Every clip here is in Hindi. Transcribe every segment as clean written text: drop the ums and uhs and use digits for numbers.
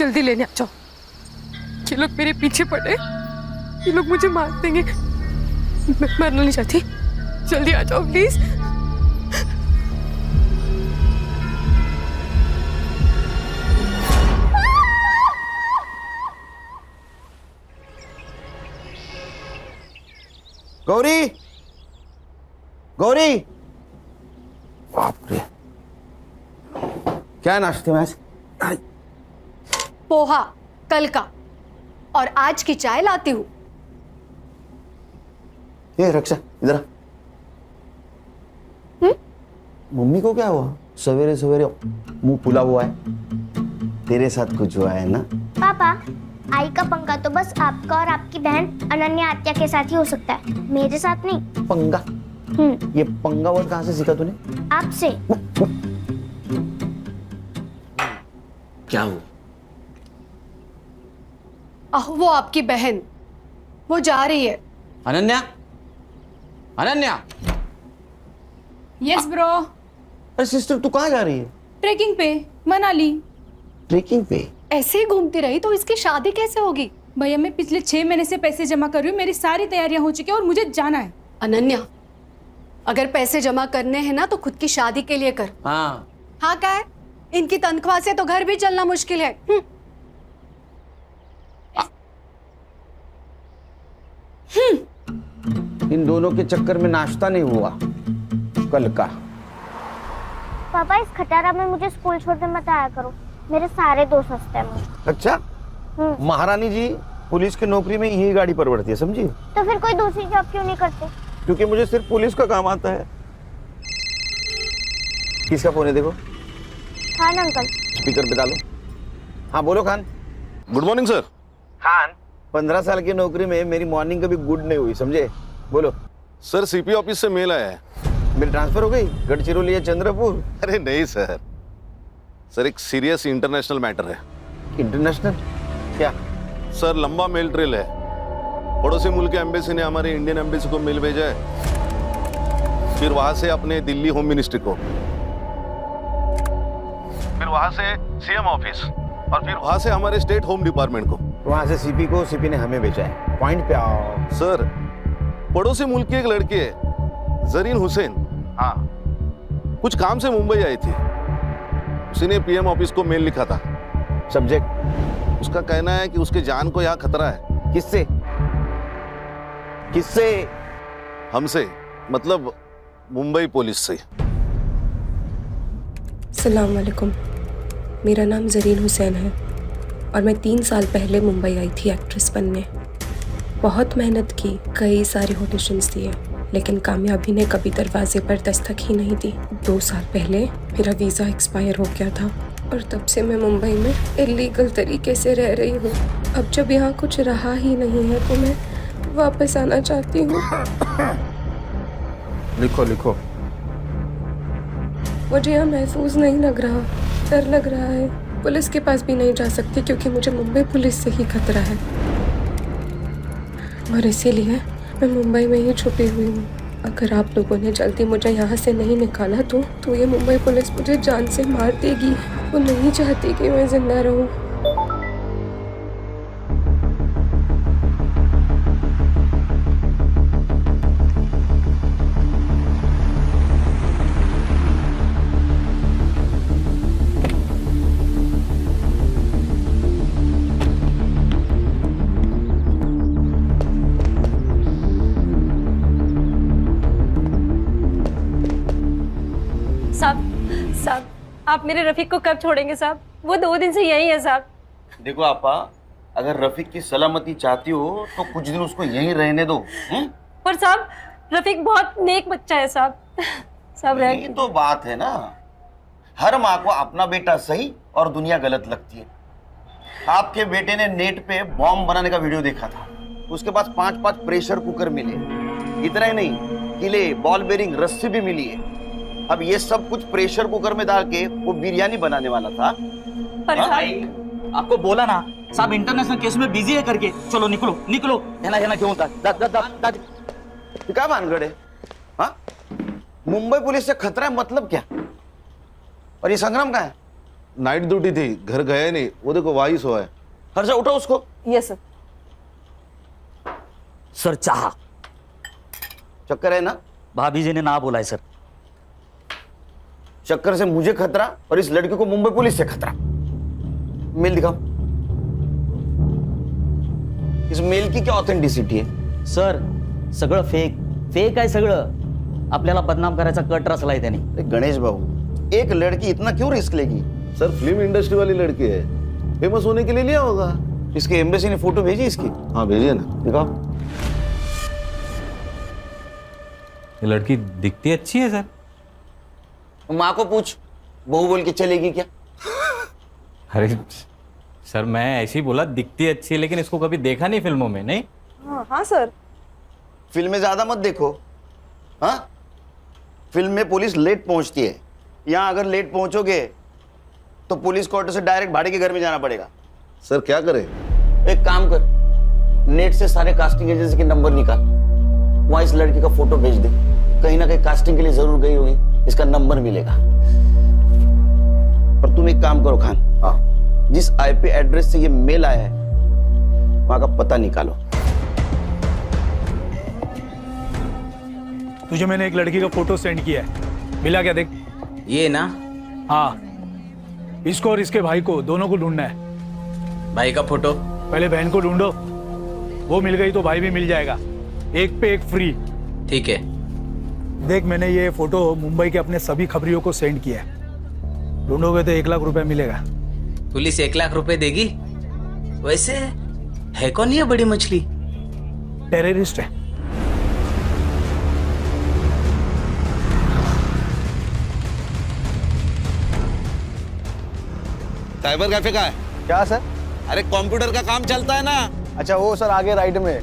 जल्दी लेने आ जाओ। ये लोग मेरे पीछे पड़े, ये लोग मुझे मार देंगे। मैं मरना नहीं चाहती, जल्दी आ जाओ प्लीज। गौरी, गौरी, बाप रे, क्या नाश्ते में आज? पोहा कल का, और आज की चाय लाती हूँ। ये रक्षा इधर आ। मम्मी को क्या हुआ? सवेरे सवेरे मुंह फुला हुआ है। तेरे साथ कुछ हुआ है ना? पापा, आई का पंगा तो बस आपका और आपकी बहन अनन्या आत्या के साथ ही हो सकता है, मेरे साथ नहीं। पंगा? ये पंगा वर्ड कहाँ से सीखा तूने? आपसे। क्या हुआ? वो आपकी बहन, वो जा रही है। अनन्या, अनन्या। Yes bro. अरे सिस्टर, तू कहाँ जा रही है? ट्रेकिंग पे, मनाली। ट्रेकिंग पे? ऐसे ही घूमती रही तो इसकी शादी कैसे होगी? भैया मैं पिछले 6 महीने से पैसे जमा कर रही हूँ, मेरी सारी तैयारियां हो चुकी है और मुझे जाना है। अनन्या, अगर पैसे जमा करने हैं ना तो खुद की शादी के लिए कर। हाँ। हाँ क्या है? इनकी तनख्वाह से तो घर भी चलना मुश्किल है। इन दोनों के चक्कर में नाश्ता नहीं हुआ कल का। पापा, इस खटारा में मुझे स्कूल छोड़ने मत आया करो, मेरे सारे दोस्त हंसते हैं मुझे। अच्छा, महारानी जी पुलिस की नौकरी में यही गाड़ी परवड़ती है, समझी? तो फिर कोई दूसरी जॉब क्यों नहीं करते? क्योंकि मुझे सिर्फ पुलिस का काम आता है। किसका फोन है देखो? खान अंकल। स्पीकर पे डालो। हाँ बोलो Khan. Good morning sir. Khan, 15 साल की नौकरी में मेरी मॉर्निंग कभी गुड नहीं हुई, समझे? बोलो। सर सीपी ऑफिस से मेल आया है। मेरी ट्रांसफर हो गई गढ़चिरौली या चंद्रपुर? अरे नहीं सर, सर एक सीरियस इंटरनेशनल मैटर है। इंटरनेशनल? क्या? सर लंबा मेल ट्रेल है। पड़ोसी मुल्क के एम्बेसी ने हमारे इंडियन एम्बेसी को मेल भेजा है, फिर वहां से अपने दिल्ली होम मिनिस्ट्री को, फिर वहां से सीएम ऑफिस, और फिर वहां से हमारे स्टेट होम डिपार्टमेंट को। वहां से सीपी को, सीपी ने हमें भेजा है। पॉइंट पे आओ। सर पड़ोसी मुल्क की एक लड़की है जरीन हुसैन, हाँ, कुछ काम से मुंबई आई थी। उसी ने पीएम ऑफिस को मेल लिखा था। सब्जेक्ट? उसका कहना है कि उसके जान को यहाँ खतरा है। किससे? किससे? हमसे, मतलब मुंबई पुलिस से। अस्सलाम वालेकुम, मेरा नाम जरीन हुसैन है और मैं 3 साल पहले मुंबई आई थी एक्ट्रेस बनने। बहुत मेहनत की, कई सारे ऑडिशंस दिए, लेकिन कामयाबी ने कभी दरवाजे पर दस्तक ही नहीं दी। 2 साल पहले मेरा वीज़ा एक्सपायर हो गया था और तब से मैं मुंबई में इलीगल तरीके से रह रही हूँ। अब जब यहाँ कुछ रहा ही नहीं है तो मैं वापस आना चाहती हूँ। लिखो लिखो। मुझे यहाँ महफूज नहीं लग रहा, डर लग रहा है। पुलिस के पास भी नहीं जा सकती क्योंकि मुझे मुंबई पुलिस से ही खतरा है, और इसीलिए मैं मुंबई में ही छुपी हुई हूँ। अगर आप लोगों ने जल्दी मुझे यहाँ से नहीं निकाला तो ये मुंबई पुलिस मुझे जान से मार देगी। वो नहीं चाहती कि मैं जिंदा रहूँ। साहब, आप मेरे रफीक को कब छोड़ेंगे साहब? वो 2 दिन से यही है साहब। देखो आपा, अगर रफीक की सलामती चाहती हो तो कुछ दिन उसको यहीं रहने दो। पर साहब रफीक बहुत नेक बच्चा है साहब। साहब यही तो बात है ना, हर माँ को अपना बेटा सही और दुनिया गलत लगती है। आपके बेटे ने नेट पे बॉम्ब बनाने का वीडियो देखा था, उसके पास 5-5 प्रेशर कुकर मिले। इतना ही नहीं, किले, बॉल बेरिंग, रस्सी भी मिली है। अब ये सब कुछ प्रेशर कुकर में डाल के वो बिरयानी बनाने वाला था। पर साहब, आपको बोला ना साहब इंटरनेशनल केस में बिजी है करके। चलो निकलो निकलो। है ना क्यों होता? क्या मानगढ़ है? हाँ, मुंबई पुलिस से खतरा है मतलब क्या? और ये संग्राम का है? नाइट ड्यूटी थी, घर गया नहीं। वो देखो वही सोया है। हर्षा उठो उसको। Yes sir. सर चाह चक्कर है ना? भाभी जी ने ना बोला है सर। चक्कर से मुझे खतरा और इस लड़के को मुंबई पुलिस से खतरा। मेल दिखाओ। इस मेल की क्या ऑथेंटिसिटी है? सर सगळं फेक आहे सगळं। आपल्याला बदनाम करायचा कट रचलाय त्याने। अरे गणेश बाबू, एक लड़की इतना क्यों रिस्क लेगी? सर फिल्म इंडस्ट्री वाली लड़की है, फेमस होने के लिए लिया होगा। इसके एम्बेसी ने फोटो भेजी इसकी? हाँ भेजिए ना। दिखाओ। ये लड़की दिखती अच्छी है सर। माँ को पूछ, बहू बोल के चलेगी क्या? अरे सर मैं ऐसे ही बोला, दिखती अच्छी है, लेकिन इसको कभी देखा नहीं फिल्मों में। नहीं हाँ सर। फिल्में ज्यादा मत देखो। हाँ, फिल्म में पुलिस लेट पहुंचती है। यहाँ अगर लेट पहुंचोगे तो पुलिस क्वार्टर से डायरेक्ट भाड़े के घर में जाना पड़ेगा। सर क्या करें? एक काम कर, नेट से सारे कास्टिंग एजेंसी के नंबर निकाल, वहां इस लड़की का फोटो भेज दे। कहीं ना कहीं कास्टिंग के लिए जरूर गई होगी, इसका नंबर मिलेगा। और तुम एक काम करो खान, जिस आईपी एड्रेस से ये मेल आया है वहां का पता निकालो। तुझे मैंने एक लड़की का फोटो सेंड किया है, मिला क्या? देख। ये ना? हाँ, इसको और इसके भाई को, दोनों को ढूंढना है। भाई का फोटो? पहले बहन को ढूंढो, वो मिल गई तो भाई भी मिल जाएगा, एक पे एक फ्री। ठीक है। देख, मैंने ये फोटो मुंबई के अपने सभी खबरियों को सेंड किया है। ढूंढोगे तो 1 लाख रुपए मिलेगा। पुलिस 1 लाख रुपए देगी? वैसे है कौन ये बड़ी मछली? टेररिस्ट है। साइबर कैफे का है क्या सर? अरे कंप्यूटर का काम चलता है ना। अच्छा वो सर आगे राइट में।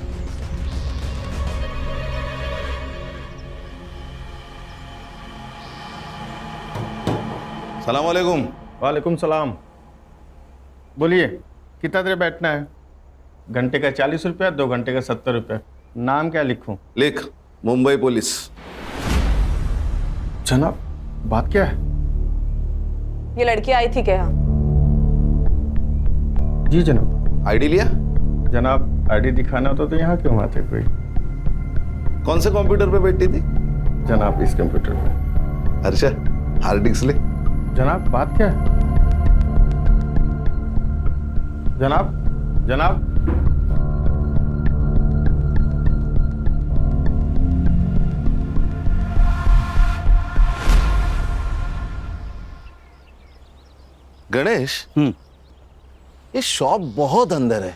सलाम वालेकुम। वालेकुम सलाम। बोलिए कितना देर बैठना है? घंटे का 40 रुपया, 2 घंटे का 70 रुपया। नाम क्या लिखूं? लिख, मुंबई पुलिस। जनाब बात क्या है? ये लड़की आई थी क्या? जी जनाब। आईडी लिया? जनाब आईडी दिखाना होता तो यहाँ क्यों आते कोई? कौन से कंप्यूटर पे बैठी थी? जनाब इस कंप्यूटर पे। हर्षा हार्ड डिस्क ले। जनाब बात क्या है? जनाब जनाब गणेश, ये शॉप बहुत अंदर है,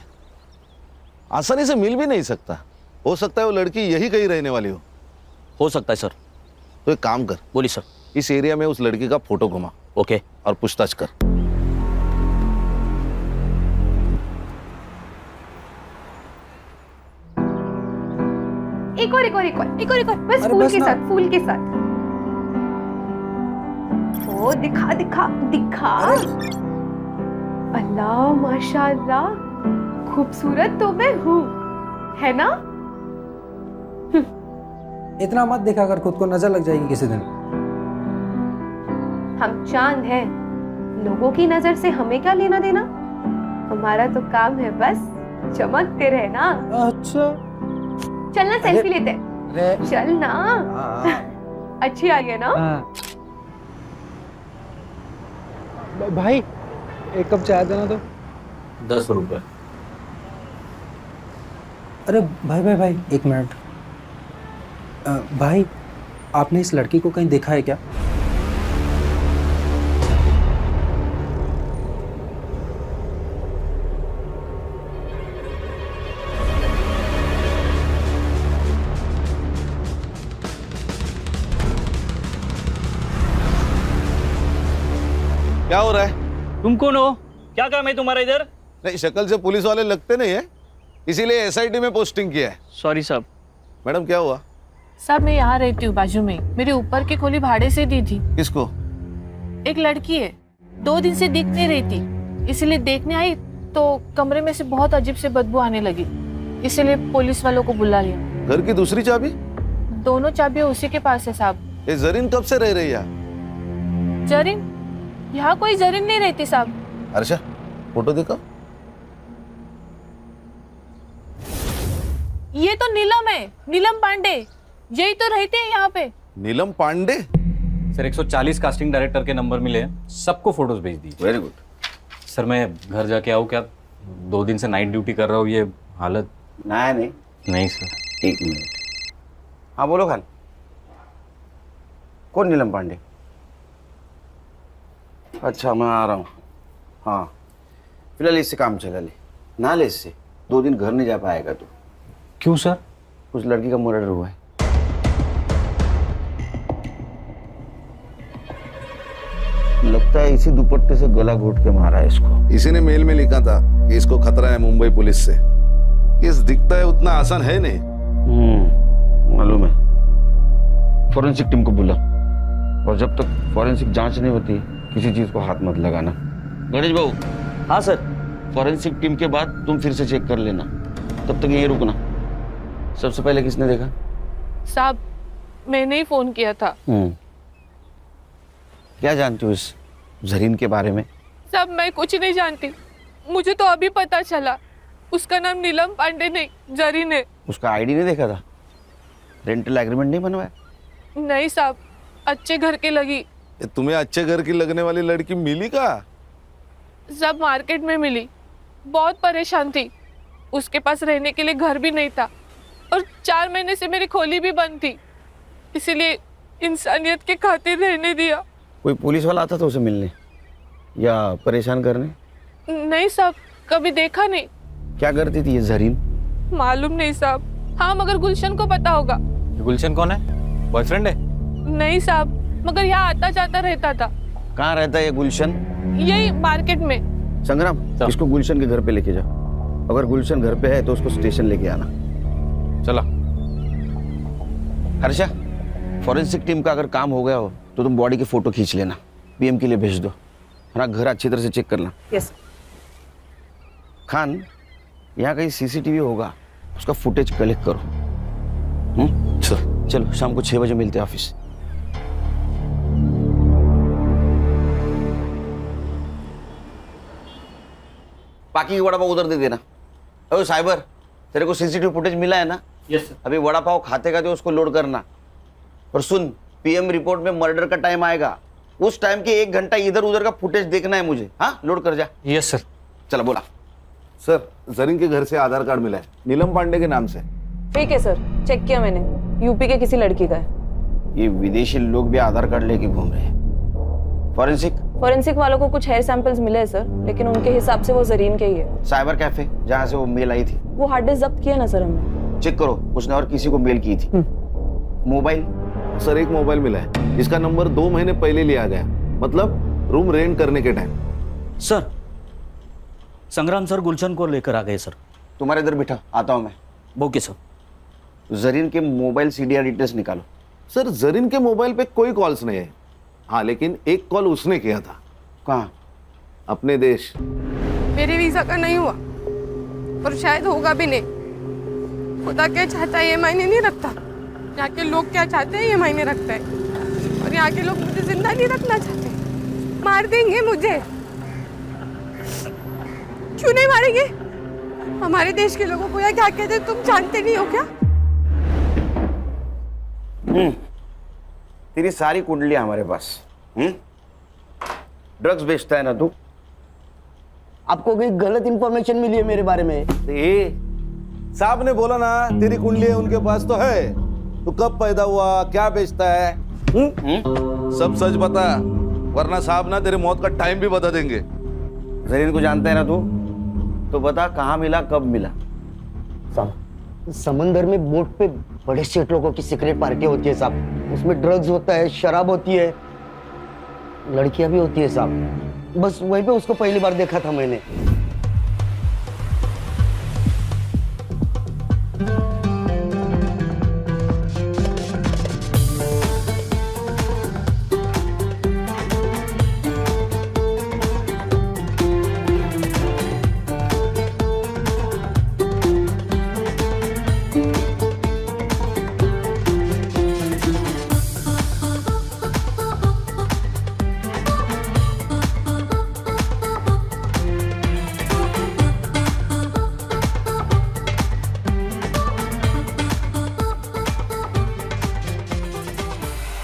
आसानी से मिल भी नहीं सकता। हो सकता है वो लड़की यही कहीं रहने वाली हो सकता है सर। तो एक काम कर, बोली सर। इस एरिया में उस लड़की का फोटो घुमा। ओके। और पूछताछ कर। एक और बस फूल के साथ। ओ दिखा दिखा दिखा। अल्लाह माशाअल्लाह, खूबसूरत तो मैं हूँ, है ना? इतना मत दिखा कर, खुद को नजर लग जाएगी किसी दिन। हम चांद हैं, लोगों की नजर से हमें क्या लेना देना? हमारा तो काम है बस चमकते रहना। अच्छा चलना सेल्फी लेते हैं। चल ना। अच्छी आ गई ना? भाई एक कप चाय देना तो। 10 रुपए। अरे भाई 1 मिनट। भाई आपने इस लड़की को कहीं देखा है क्या? क्या हो रहा है? तुम कौन हो? क्या काम है तुम्हारा इधर? नहीं, शक्ल से पुलिस वाले लगते नहीं है, इसीलिए एसआईटी में पोस्टिंग किया है। सॉरी साहब। मैडम क्या हुआ? साहब मैं यहाँ रहती हूँ बाजू में, मेरे ऊपर की खोली भाड़े से दी थी। किसको? एक लड़की है, 2 दिन से दिख नहीं रही थी, इसलिए देखने आई तो कमरे में से बहुत अजीब से बदबू आने लगी, इसलिए पुलिस वालों को बुला लिया। घर की दूसरी चाबी? दोनों चाबियां उसी के पास है साहब। ये जरीन कब से रह रही है? जरीन यहाँ कोई जरीन नहीं रहती साहब। हर्षा फोटो देखो। ये तो नीलम है, नीलम पांडे, यही तो रहते हैं यहाँ पे। नीलम पांडे? सर 140 कास्टिंग डायरेक्टर के नंबर मिले हैं, सबको फोटोज भेज दीजिए। Very good. सर मैं घर जाके आऊँ क्या? 2 दिन से नाइट ड्यूटी कर रहा हूँ, ये हालत। नहीं नहीं सर। 1 मिनट। हाँ बोलो खान, कौन नीलम पांडे? अच्छा मैं आ रहा हूँ। हाँ फिलहाल इससे काम चला ले, ना ले इससे, 2 दिन घर नहीं जा पाएगा तू। क्यों सर? उस लड़की का मर्डर हुआ है। लगता है इसी दुपट्टे से गला घोट के मारा है इसको। इसी ने मेल में लिखा था कि इसको खतरा है मुंबई पुलिस से। केस दिखता है उतना आसान है नहीं। मालूम है। फॉरेंसिक टीम को बुला, और जब तक फॉरेंसिक जांच नहीं होती किसी चीज को हाथ मत लगाना। गणेश बाबू। हाँ सर। फॉरेंसिक टीम के बाद तुम फिर से चेक कर लेना, तब तक यहीं रुकना। सबसे पहले किसने देखा? साहब मैंने ही फोन किया था। क्या जानती हो इस जरीन के बारे में? साहब मैं कुछ नहीं जानती, मुझे तो अभी पता चला उसका नाम नीलम पांडे नहीं जरीन है। उसका आईडी नहीं देखा था? रेंटल एग्रीमेंट नहीं बनवाया? नहीं साहब, अच्छे घर के लगी। तुम्हें अच्छे घर की लगने वाली लड़की मिली का? सब मार्केट में मिली, बहुत परेशान थी, उसके पास रहने के लिए घर भी नहीं था, और 4 महीने से मेरी खोली भी बंद थी, इसीलिए इंसानियत के खातिर रहने दिया। कोई पुलिस वाला आता था उसे मिलने या परेशान करने? नहीं साहब, कभी देखा नहीं। क्या करती थी ये जरीन? मालूम नहीं साहब। हाँ मगर गुलशन को पता होगा। गुलशन कौन है? बॉयफ्रेंड है? नहीं साहब, मगर यहाँ आता जाता रहता था। कहाँ रहता है ये गुलशन? यही मार्केट में। संग्राम, इसको गुलशन के घर पे लेके जाओ। अगर गुलशन घर पे है तो उसको स्टेशन लेके आना। चला। हर्षा, फॉरेंसिक टीम का अगर काम हो गया हो तो तुम बॉडी की फोटो खींच लेना, पीएम के लिए भेज दो। हमारा घर अच्छी तरह से चेक करना। यस। खान, यहाँ कहीं सीसीटीवी होगा, उसका फुटेज कलेक्ट करो। चलो शाम को 6 बजे मिलते हैं ऑफिस। बाकी की वड़ा पाव उधर दे देना। ओ साइबर, तेरे को सीसीटीवी फुटेज मिला है ना? Yes sir. अभी वड़ा पाव खाते खाते उसको लोड करना। और सुन, पीएम रिपोर्ट में मर्डर का टाइम आएगा, उस टाइम के 1 घंटा इधर उधर का फुटेज देखना है मुझे। हाँ लोड कर जा। Yes sir. चलो बोला। सर जरीन के घर से आधार कार्ड मिला है, नीलम पांडे के नाम से। ठीक है सर, चेक किया मैंने, यूपी के किसी लड़की का है। ये विदेशी लोग भी आधार कार्ड लेके घूम रहे हैं। फॉरेंसिक वालों को कुछ हेयर सैंपल्स मिले हैं सर, लेकिन उनके हिसाब से वो जरीन के ही है। साइबर कैफे जहाँ से वो मेल आई थी, वो हार्ड डिस्क जब्त किया ना सर हमने। चेक करो, उसने और किसी को मेल की थी। मोबाइल? सर एक मोबाइल मिला है, जिसका नंबर 2 महीने पहले लिया गया, मतलब रूम रेंट करने के टाइम। सर संग्राम सर गुलशन को लेकर आ गए सर। तुम्हारे इधर बिठा, आता हूँ मैं। Okay sir. जरीन के मोबाइल सीडीआर डिटेल्स निकालो। सर जरीन के मोबाइल पे कोई कॉल्स नहीं है। हाँ लेकिन एक कॉल उसने किया था। कहाँ? अपने देश। मेरे वीजा का नहीं हुआ, और शायद होगा भी नहीं। खुदा क्या चाहता है ये मायने नहीं रखता, यहाँ के लोग क्या चाहते हैं ये मायने रखता है। और यहाँ के लोग मुझे जिंदा नहीं रखना चाहते, मार देंगे मुझे। क्यों नहीं मारेंगे? हमारे देश के लोगों को या क्या कहते हैं तुम जानते नहीं हो क्या? तेरी सारी कुंडली हमारे पास। ड्रग्स बेचता है ना तू? आपको कोई गलत इंफॉर्मेशन मिली है मेरे बारे में? साहब ने बोला ना तेरी कुंडली है उनके पास तो है। तू कब पैदा हुआ, क्या बेचता है, सब सच बता, वरना साहब ना तेरे मौत का टाइम भी बता देंगे। जरीन को जानता है ना तू? तो बता कहाँ मिला, कब मिला? समंदर में बोट पे बड़े सेठ लोगों की सीक्रेट पार्टी होती है साहब, उसमें ड्रग्स होता है, शराब होती है, लड़कियां भी होती है साहब। बस वहीं पे उसको पहली बार देखा था मैंने।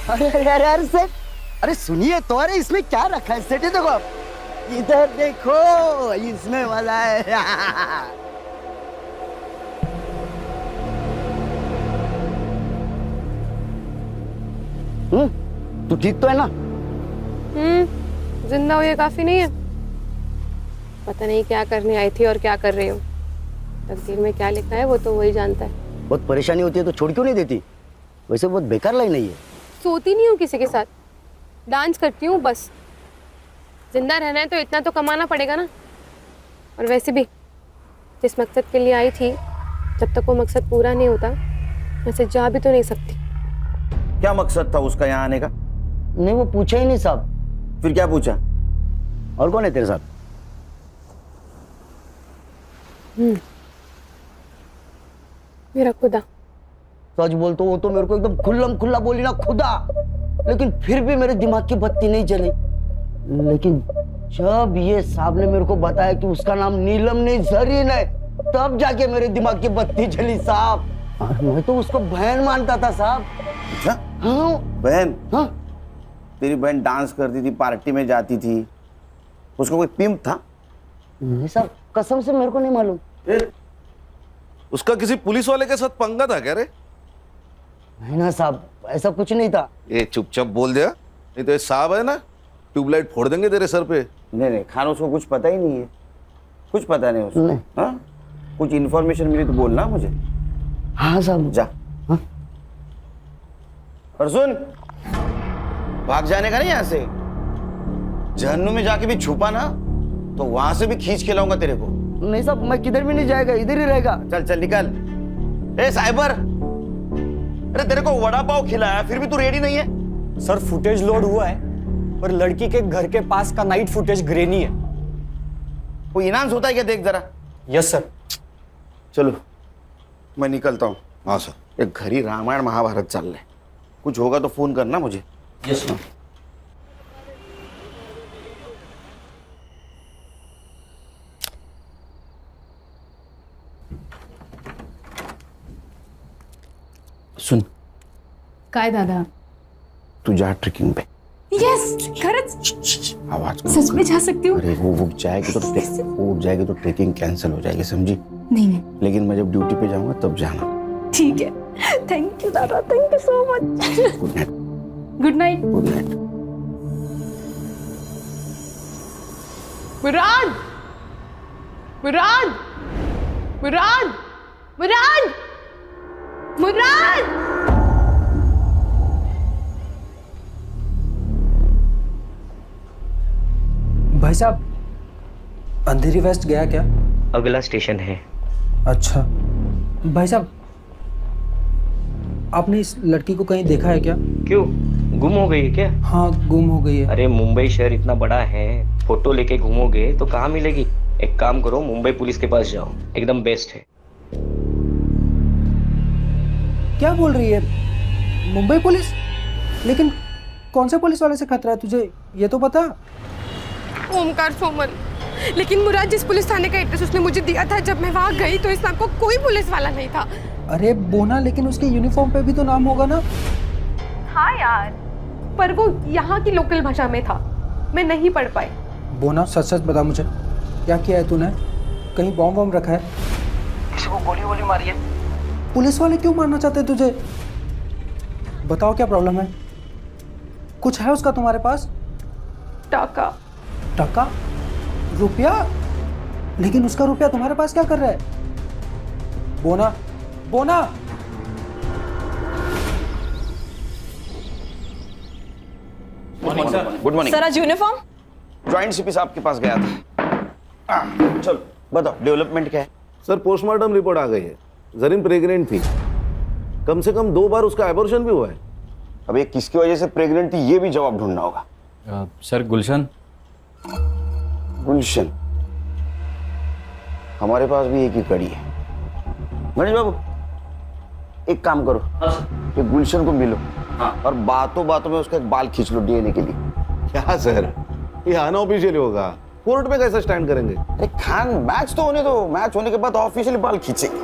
अरे अरे अरे अरे सेठ, अरे सुनिए तो, अरे इसमें क्या रखा है सेठ? ये देखो आप, इधर देखो, इसमें वाला है। तू ठीक तो है ना? जिंदा हो ये काफी नहीं है। पता नहीं क्या करने आई थी और क्या कर रही हूँ। तकदीर में क्या लिखा है वो तो वही जानता है। बहुत परेशानी होती है तो छोड़ क्यों नहीं देती? वैसे बहुत बेकार लाइन है ये। सोती नहीं हूँ किसी के साथ, डांस करती हूँ बस। जिंदा रहना है तो इतना तो कमाना पड़ेगा ना। और वैसे भी जिस मकसद के लिए आई थी, जब तक वो मकसद पूरा नहीं होता वैसे जा भी तो नहीं सकती। क्या मकसद था उसका यहाँ आने का? नहीं, वो पूछा ही नहीं साहब। फिर क्या पूछा? और कौन है तेरे साथ? मेरा खुदा। सच बोल तो वो तो मेरे को एकदम खुल्लम खुल्ला बोली ना, खुदा। लेकिन फिर भी मेरे दिमाग की बत्ती नहीं जली। लेकिन जब ये साहब ने मेरे को बताया कि उसका नाम नीलम नहीं जरीन है, तब जाके मेरे दिमाग की बत्ती जली साहब। और मैं तो उसको बहन मानता था साहब। अच्छा? हाँ बहन? हाँ। तेरी बहन डांस करती थी, पार्टी में जाती थी, उसका कोई पिम्प था? नहीं साहब, कसम से मेरे को नहीं मालूम। उसका किसी पुलिस वाले के साथ पंगा था क्या रे? नहीं ना साहब, ऐसा कुछ नहीं था। ये चुपचाप बोल दिया, नहीं तो ये साहब है ना, ट्यूबलाइट फोड़ देंगे तेरे सर पे। नहीं नहीं खान, उसको कुछ पता ही नहीं है, कुछ पता नहीं उसको। नहीं। हाँ? कुछ इन्फॉर्मेशन मिली तो बोलना मुझे। हाँ साहब। जा। हाँ? और सुन, भाग जाने का नहीं यहाँ से। जहन्नुम में जाके भी छुपा ना तो वहां से भी खींच के लाऊंगा तेरे को। नहीं साहब, मैं किधर भी नहीं जाएगा, इधर ही रहेगा। चल चल निकल। ए साइबर, अरे तेरे को वड़ा पाव खिलाया फिर भी तू रेडी नहीं है? सर फुटेज लोड हुआ है, पर लड़की के घर के पास का नाइट फुटेज ग्रेनी है। वो इनांस होता है क्या, देख जरा। Yes sir. चलो मैं निकलता हूँ। हाँ सर। एक घरी रामायण महाभारत चल रहे, कुछ होगा तो फोन करना मुझे। Yes sir. सुन, काय दादा? तू जा ट्रेकिंग पे। यस, खरंच आवाज सच में जा सकती हूँ? अरे वो उठ जाएगी तो ट्रेकिंग कैंसिल हो जाएगी, समझी? नहीं नहीं, लेकिन मैं जब ड्यूटी पे जाऊंगा तब जाना। ठीक है। थैंक यू दादा, thank you so much. Good night. Good night. Good night. Murad, Murad, Murad, Murad, Murad. भाई साहब, अंधेरी वेस्ट गया क्या? अगला स्टेशन है। अच्छा भाई साहब, आपने इस लड़की को कहीं देखा है क्या? क्यों, गुम हो गई है क्या? हाँ, गुम हो गई है। अरे मुंबई शहर इतना बड़ा है, फोटो लेके घूमोगे तो कहाँ मिलेगी? एक काम करो, मुंबई पुलिस के पास जाओ, एकदम बेस्ट है। क्या बोल रही है? मुंबई पुलिस? लेकिन कौन से पुलिस वाले से खतरा है तुझे, ये तो बता। ओमकार सोमन। लेकिन मुराद, जिस पुलिस थाने का एड्रेस उसने मुझे दिया था, जब मैं वहाँ गई तो इस नाम को कोई पुलिस वाला नहीं था। अरे बोना, लेकिन उसके यूनिफॉर्म पे भी तो नाम होगा ना? हाँ यार, पर वो यहाँ की लोकल भाषा में था, मैं नहीं पढ़ पाई। बोना, सच सच बता मुझे, क्या किया है तूने? कहीं बॉम्ब वॉम्ब रखा है? किसी को गोली वोली मारी है? पुलिस वाले क्यों मारना चाहते हैं तुझे? बताओ क्या प्रॉब्लम है? कुछ है उसका तुम्हारे पास? टाका। टका? रुपया? लेकिन उसका रुपया तुम्हारे पास क्या कर रहा है? बोना, बोना। गुड मॉर्निंग सर, आज यूनिफॉर्म? ज्वाइंट सीपी साहब के पास गया था। चलो बताओ, डेवलपमेंट क्या है? सर पोस्टमार्टम रिपोर्ट आ गई है, जरीन प्रेग्नेंट थी, कम से कम 2 बार उसका एबॉर्शन भी हुआ है। अब ये किसकी वजह से प्रेग्नेंट थी, ये भी जवाब ढूंढना होगा। सर गुलशन। गुलशन, हमारे पास भी एक ही कड़ी है। गणेश बाबू, एक काम करो, ये गुलशन को मिलो और बातों बातों में उसका एक बाल खींच लो डीएनए के लिए। क्या सर, ये अनऑफिशियल होगा, कोर्ट में कैसे स्टैंड करेंगे? अरे खान, मैच तो होने दो, मैच होने के बाद ऑफिशियली बाल खींचेंगे।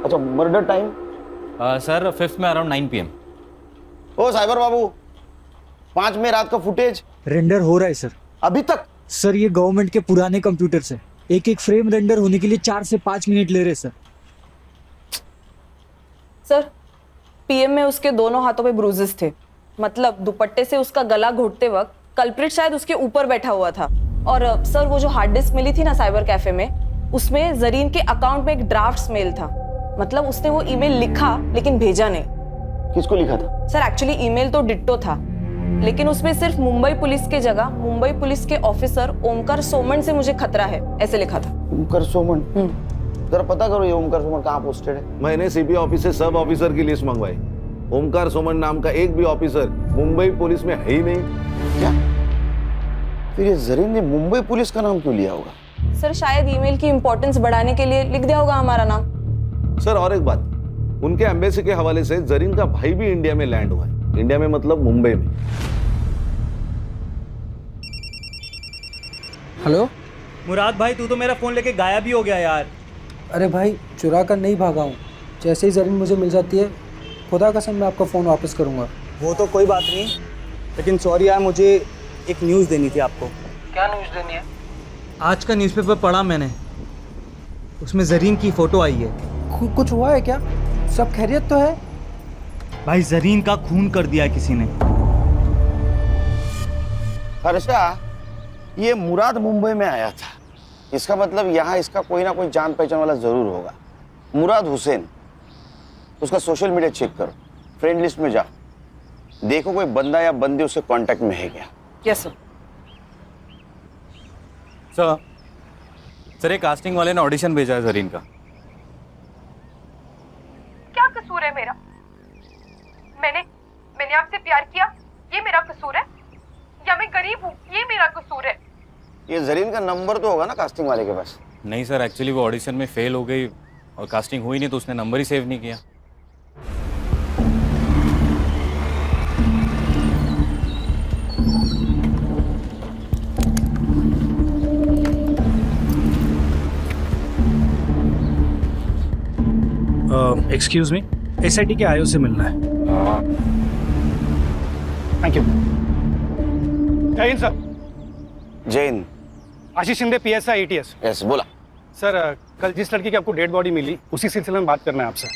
अच्छा, मर्डर टाइम? सर 5th में अराउंड 9 PM। ओ साइबर बाबू, 5 में रात का फुटेज रेंडर हो रहा है सर। अभी तक? सर ये गवर्नमेंट के पुराने कंप्यूटर से एक एक फ्रेम रेंडर होने के लिए 4 से 5 मिनट ले रहे सर। सर पीएम में उसके दोनों हाथों पे ब्रूजेस थे, मतलब दुपट्टे से उसका गला घोटते वक्त कल्प्रिट शायद उसके ऊपर बैठा हुआ था। और सर वो जो हार्ड डिस्क मिली थी ना साइबर कैफे में, उसमें जरीन के अकाउंट में एक ड्राफ्ट मेल था, मतलब उसने वो ईमेल लिखा लेकिन भेजा नहीं। किसको लिखा था? सर एक्चुअली ईमेल तो डिट्टो था, लेकिन उसमें सिर्फ मुंबई पुलिस के जगह मुंबई पुलिस के ऑफिसर ओमकार सोमन से मुझे खतरा है ऐसे लिखा था। ओमकार सोमन? जरा पता करो ये ओमकार सोमन कहाँ पोस्टेड है। मैंने सीबी ऑफिस से सब ऑफिसर की लिस्ट मंगवाई। ओमकार सोमन नाम का एक भी ऑफिसर मुंबई पुलिस में है ही नहीं। क्या? फिर ये जरीन ने मुंबई पुलिस का नाम क्यों लिया होगा? सर शायद ईमेल की इंपॉर्टेंस बढ़ाने के लिए लिख दिया होगा हमारा नाम। सर और एक बात, उनके एम्बेसी के हवाले से जरीन का भाई भी इंडिया में लैंड हुआ है। इंडिया में मतलब मुंबई में। हेलो मुराद भाई, तू तो मेरा फोन लेके गायब ही हो गया यार। अरे भाई चुरा कर नहीं भागा हूँ, जैसे ही जरीन मुझे मिल जाती है खुदा कसम मैं आपका फ़ोन वापस करूँगा। वो तो कोई बात नहीं, लेकिन सॉरी यार, मुझे एक न्यूज़ देनी थी आपको। क्या न्यूज़ देनी है? आज का न्यूज़पेपर पढ़ा मैंने, उसमें जरीन की फ़ोटो आई है। कुछ हुआ है क्या? सब खैरियत तो है? भाई जरीन का खून कर दिया है किसी ने। हर्षा, ये मुराद मुंबई में आया था, इसका मतलब यहाँ इसका कोई ना कोई जान पहचान वाला जरूर होगा। मुराद हुसैन, उसका सोशल मीडिया चेक करो, फ्रेंड लिस्ट में जाओ, देखो कोई बंदा या बंदी उसके कांटेक्ट में है क्या। Yes sir. सर एक कास्टिंग वाले ने ऑडिशन भेजा है जरीन का। क्या कसूर है मेरा? मैंने आपसे प्यार किया, ये मेरा कसूर है? या मैं गरीब हूँ, ये मेरा कसूर है? ये जरीन का नंबर तो होगा ना कास्टिंग वाले के पास? नहीं सर, एक्चुअली वो ऑडिशन में फेल हो गई और कास्टिंग हुई नहीं, तो उसने नंबर ही सेव नहीं किया। एक्सक्यूज मी, एसआईटी के आईओ से मिलना है। Thank you. जय हिंद सर। जय हिंद। आशीष शिंदे, पीएसआई एटीएस। यस, बोला। सर कल जिस लड़की की आपको डेड बॉडी मिली, उसी सिलसिले में बात करना है आपसे।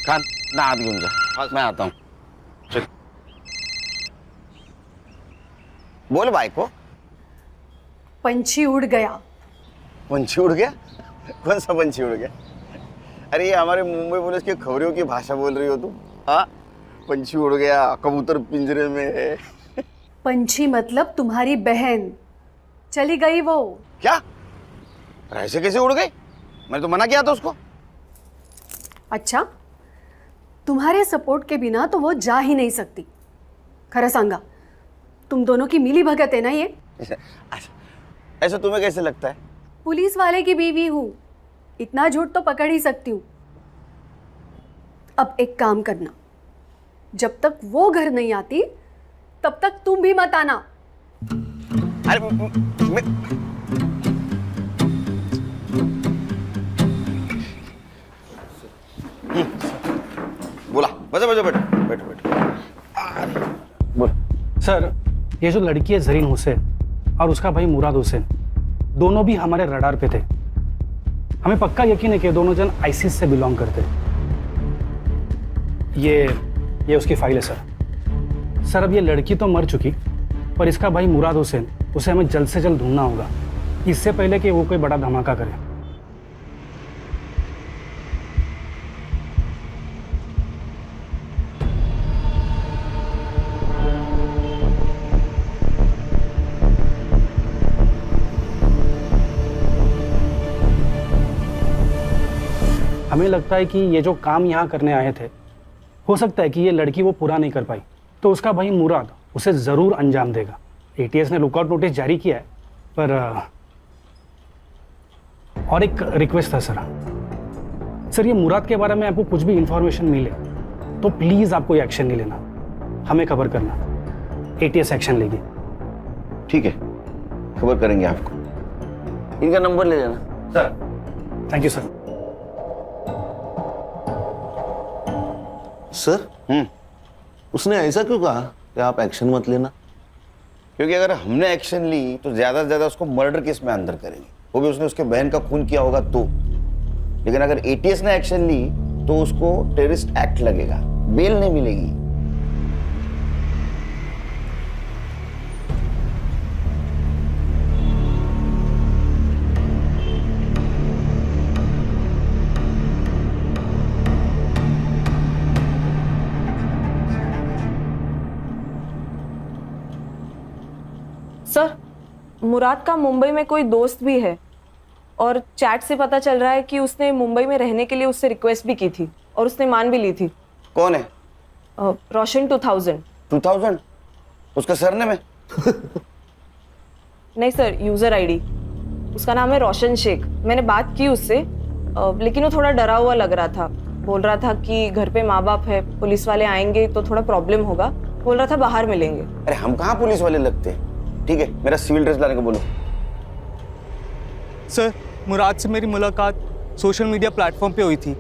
कान ना हाथ घूम जा, मैं आता हूँ। चल बोल भाई को। पंछी उड़ गया। पंछी उड़ गया? कौन सा पंछी उड़ गया? अरे ये हमारे मुंबई पुलिस की खबरों की भाषा बोल रही हो तुम? हाँ, पंछी उड़ गया, कबूतर पिंजरे में है। पंछी मतलब तुम्हारी बहन, चली गई वो। क्या? ऐसे कैसे उड़ गई? मैंने तो मना किया था उसको। अच्छा, तुम्हारे सपोर्ट के बिना तो वो जा ही नहीं सकती। खरा सांगा, तुम दोनों की मिली भगत है ना ये? ऐसा तुम्हें कैसे लगता है? पुलिस वाले की बीवी हूँ, इतना झूठ तो पकड़ ही सकती हूँ। अब एक काम करना, जब तक वो घर नहीं आती तब तक तुम भी मत आना। अरे बोला, बजा बजा, बैठो बैठो बैठो। बोल। सर ये जो लड़की है जरीन हुसैन और उसका भाई मुराद हुसैन, दोनों भी हमारे रडार पे थे। हमें पक्का यकीन है कि दोनों जन आईसिस से बिलोंग करते। ये उसकी फाइल है सर। अब ये लड़की तो मर चुकी, पर इसका भाई मुराद हुसैन, उसे हमें जल्द से जल्द ढूंढना होगा, इससे पहले कि वो कोई बड़ा धमाका करे। हमें लगता है कि ये जो काम यहाँ करने आए थे, हो सकता है कि ये लड़की वो पूरा नहीं कर पाई, तो उसका भाई मुराद उसे ज़रूर अंजाम देगा। एटीएस ने लुकआउट नोटिस जारी किया है, पर और एक रिक्वेस्ट था सर, ये मुराद के बारे में आपको कुछ भी इंफॉर्मेशन मिले तो प्लीज़ आप कोई एक्शन नहीं लेना, हमें खबर करना, एटीएस एक्शन लेगी। ठीक है, खबर करेंगे आपको। इनका नंबर ले लेना। Sir thank you sir. Sir उसने ऐसा क्यों कहा कि आप एक्शन मत लेना? क्योंकि अगर हमने एक्शन ली तो ज्यादा से ज्यादा उसको मर्डर केस में अंदर करेंगे, वो भी उसने उसके बहन का खून किया होगा तो। लेकिन अगर एटीएस ने एक्शन ली तो उसको टेररिस्ट एक्ट लगेगा, बेल नहीं मिलेगी। सर, मुराद का मुंबई में कोई दोस्त भी है और चैट से पता चल रहा है कि उसने मुंबई में रहने के लिए उससे रिक्वेस्ट भी की थी और उसने मान भी ली थी। कौन है? रोशन 2000। 2000? उसका सरनेम है? नहीं सर, यूजर आईडी। उसका नाम है रोशन शेख। मैंने बात की उससे, लेकिन वो थोड़ा डरा हुआ लग रहा था। बोल रहा था कि घर पे माँ बाप है, पुलिस वाले आएंगे तो थोड़ा प्रॉब्लम होगा। बोल रहा था बाहर मिलेंगे। अरे हम कहाँ पुलिस वाले लगते हैं। ठीक है, मेरा सिविल ड्रेस लाने को बोलो। सर, मुराद से मेरी मुलाकात सोशल मीडिया प्लेटफॉर्म पे हुई थी।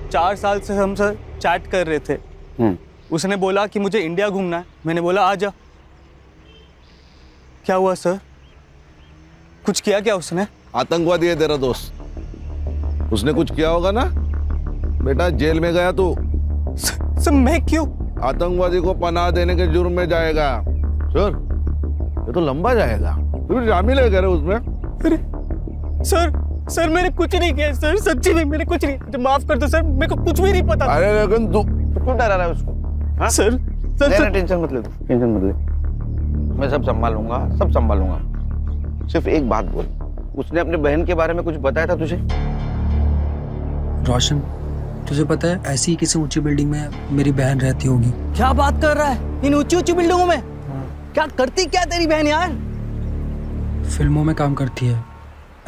4 साल से हम सर चैट कर रहे थे। उसने बोला कि मुझे इंडिया घूमना है। मैंने बोला आ जा। क्या हुआ सर? कुछ किया क्या उसने? आतंकवादी है तेरा दोस्त, उसने कुछ किया होगा ना बेटा। जेल में गया तू। सर मैं क्यों? आतंकवादी को पनाह देने के जुर्म में जाएगा। सर ये तो लंबा जाएगा। तू शामिल है उसमें? अरे सर मैंने कुछ नहीं किया सर, सच्ची में मैंने कुछ नहीं। तो माफ कर दो सर, मेरे को कुछ भी नहीं पता। अरे लेकिन तू क्यों डरा रहा है उसको? हाँ? सर टेंशन मत ले, टेंशन मत ले। मैं सब संभालूंगा, सब संभालूंगा। सिर्फ एक बात बोल, उसने अपने बहन के बारे में कुछ बताया था तुझे? रोशन, तुझे पता है ऐसी ही किसी ऊंची बिल्डिंग में मेरी बहन रहती होगी। क्या बात कर रहा है? इन ऊंची ऊंची बिल्डिंगों में? क्या करती क्या तेरी बहन यार? फिल्मों में काम करती है,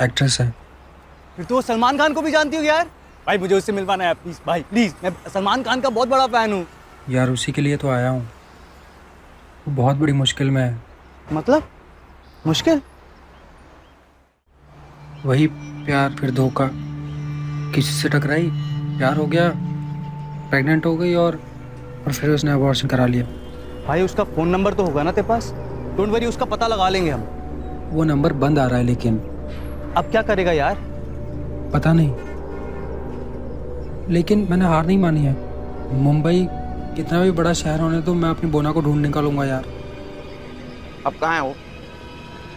एक्ट्रेस है। फिर तो सलमान खान को भी जानती हो यार। भाई मुझे उससे मिलवाना है प्लीज, भाई प्लीज। मैं सलमान खान का बहुत बड़ा फैन हूँ यार। उसी के लिए तो आया हूँ। वो बहुत बड़ी मुश्किल में है। मतलब मुश्किल? वही प्यार फिर धोखा। किसी से टकराई, प्यार हो गया, प्रेग्नेंट हो गई और फिर उसने अबॉर्शन करा लिया। भाई उसका फोन नंबर तो होगा ना तेरे पास? डोंट वरी, उसका पता लगा लेंगे हम। वो नंबर बंद आ रहा है लेकिन। अब क्या करेगा यार? पता नहीं, लेकिन मैंने हार नहीं मानी है। मुंबई कितना भी बड़ा शहर होने तो मैं अपनी बोना को ढूंढ निकालूंगा यार। अब कहाँ है वो?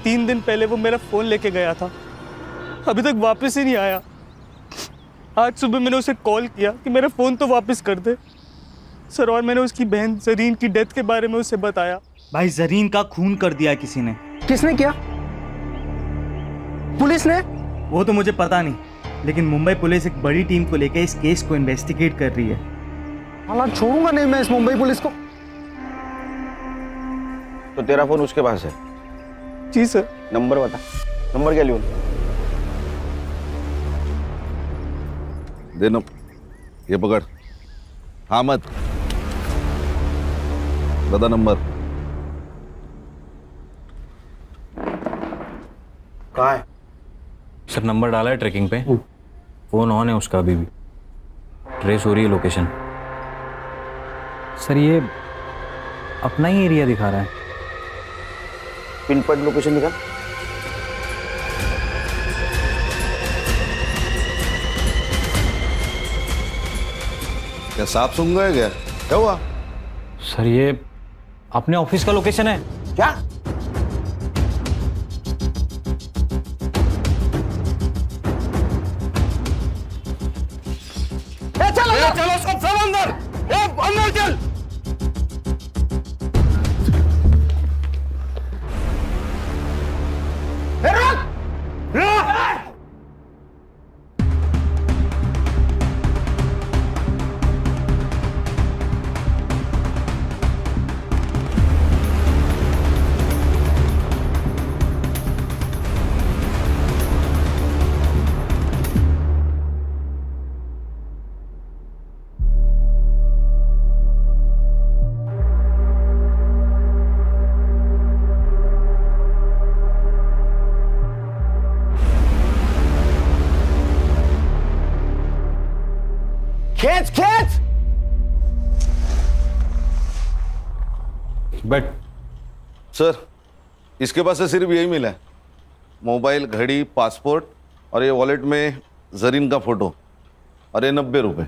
3 दिन पहले वो मेरा फोन लेके गया था, अभी तक वापस ही नहीं आया। आज सुबह मैंने उसे कॉल किया कि मेरा फोन तो वापस कर दे सर, और मैंने उसकी बहन जरीन की डेथ के बारे में उसे बताया। भाई जरीन का खून कर दिया किसी ने। किसने किया? पुलिस ने? वो तो मुझे पता नहीं, लेकिन मुंबई पुलिस एक बड़ी टीम को लेकर इस केस को इन्वेस्टिगेट कर रही है। हालांकि छोड़ूंगा नहीं मैं इस मुंबई पुलिस को। तो तेरा फोन उसके पास है? जी सर। नंबर बता। नंबर क्या लियो? दे नो, ये पकड़। हाँ मत बता नंबर। कहाँ है? सर नंबर डाला है ट्रैकिंग पे, फोन ऑन है उसका अभी भी, ट्रेस हो रही है लोकेशन। सर ये अपना ही एरिया दिखा रहा है। पिन पॉइंट लोकेशन निकाल। क्या सांप सूंघ गए क्या? क्या हुआ? सर ये अपने ऑफिस का लोकेशन है। क्या? चलो सब अंदर, अंदर चल। खींच खींच। बट सर इसके पास से सिर्फ यही मिला है, मोबाइल, घड़ी, पासपोर्ट और ये वॉलेट में जरीन का फोटो और ये 90 रुपए।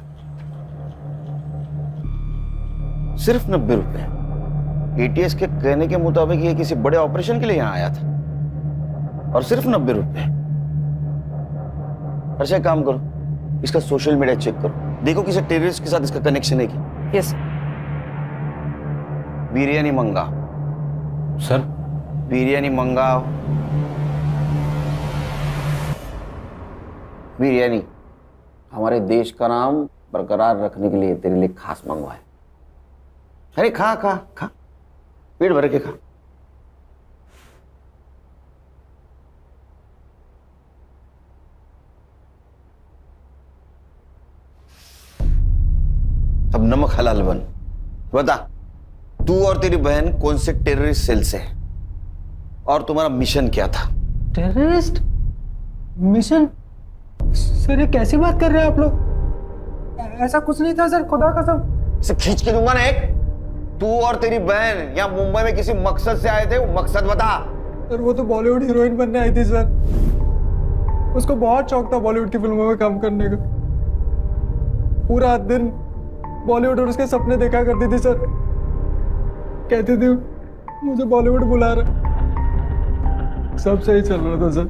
सिर्फ 90 रुपए? एटीएस के कहने के मुताबिक ये किसी बड़े ऑपरेशन के लिए यहाँ आया था और सिर्फ 90 रुपए। अच्छा काम करो, इसका सोशल मीडिया चेक करो, देखो किसी टेररिस्ट के साथ इसका कनेक्शन है क्या। यस बिरयानी मंगाओ सर। बिरयानी मंगाओ। बिरयानी हमारे देश का नाम बरकरार रखने के लिए तेरे लिए खास मंगवाए। अरे खा खा खा, पेट भर के खा। अब नमक हलाल बन। बता, तू और तेरी बहन कौन से टेररिस्ट सेल से है और तुम्हारा मिशन क्या था? Terrorist mission? सर ये कैसी बात कर रहे हैं आप लोग? ऐसा कुछ नहीं था सर, खुदा कसम। इसे खींच के दूंगा ना एक। तू और तेरी बहन यहाँ मुंबई में किसी मकसद से आए थे, वो मकसद बता। सर वो तो बॉलीवुड हीरोइन बनने आई थी सर, उसको बहुत शौक था बॉलीवुड की फिल्मों में काम करने का। पूरा दिन बॉलीवुड और उसके सपने देखा करती थी सर। कहती थी मुझे बॉलीवुड बुला रहा। सब सही चल रहा था सर,